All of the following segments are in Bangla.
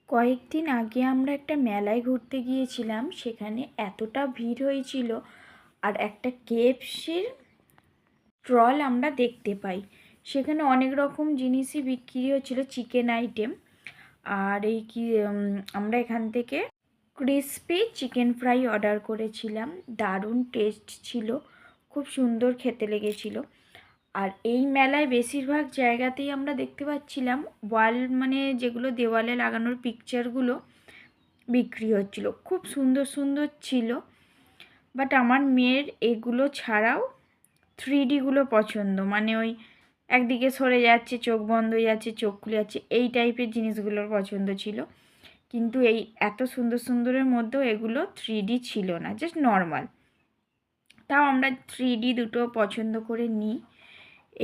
কয়েকদিন আগে আমরা একটা মেলায় ঘুরতে গিয়েছিলাম। সেখানে এতটা ভিড় হয়েছিল, আর একটা কেএফসির স্টল আমরা দেখতে পাই। সেখানে অনেক রকম জিনিসই বিক্রি হচ্ছিল, চিকেন আইটেম। আর আমরা এখান থেকে ক্রিসপি চিকেন ফ্রাই অর্ডার করেছিলাম। দারুণ টেস্ট ছিল, খুব সুন্দর খেতে লেগেছিল। আর এই মেলায় বেশিরভাগ জায়গাতেই আমরা দেখতে পাচ্ছিলাম মানে যেগুলো দেওয়ালে লাগানোর পিকচারগুলো বিক্রি হচ্ছিল, খুব সুন্দর সুন্দর ছিল। বাট আমার মেয়ের এগুলো ছাড়াও 3Dগুলো পছন্দ, মানে ওই একদিকে সরে যাচ্ছে, চোখ বন্ধ হয়ে যাচ্ছে, চোখ খুলে যাচ্ছে, এই টাইপের জিনিসগুলোর পছন্দ ছিল। কিন্তু এই এত সুন্দর সুন্দরের মধ্যেও এগুলো 3D ছিল না, জাস্ট নর্মাল। তাও আমরা 3D দুটো পছন্দ করে নিই।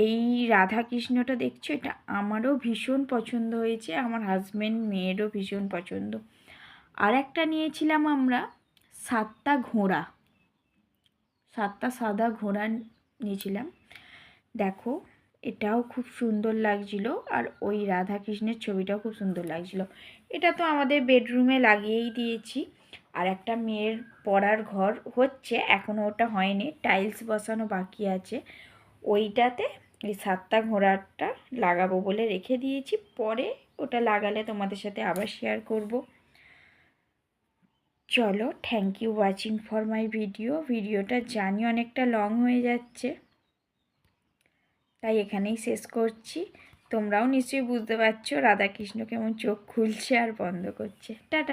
এই রাধাকৃষ্ণটা দেখছো, এটা আমারও ভীষণ পছন্দ হয়েছে, আমার হাজব্যান্ড মেয়েরও ভীষণ পছন্দ। আর একটা নিয়েছিলাম আমরা 7টা ঘোড়া, 7টা সাদা ঘোড়া নিয়েছিলাম। দেখো, এটাও খুব সুন্দর লাগছিল, আর ওই রাধাকৃষ্ণের ছবিটাও খুব সুন্দর লাগছিল। এটা তো আমাদের বেডরুমে লাগিয়েই দিয়েছি। আর একটা মেয়ের পড়ার ঘর হচ্ছে, এখনও ওটা হয়নি, টাইলস বসানো বাকি আছে। ওইটাতে এই 7টা ঘোড়াটা লাগাবো বলে রেখে দিয়েছি, পরে ওটা লাগালে তোমাদের সাথে আবার শেয়ার করব। চলো, thank you watching for my ভিডিওটা জানি অনেকটা লং হয়ে যাচ্ছে, তাই এখানেই শেষ করছি। তোমরাও নিশ্চয়ই বুঝতে পারছো রাধাকৃষ্ণ কেমন চোখ খুলছে আর বন্ধ করছে। টাটা।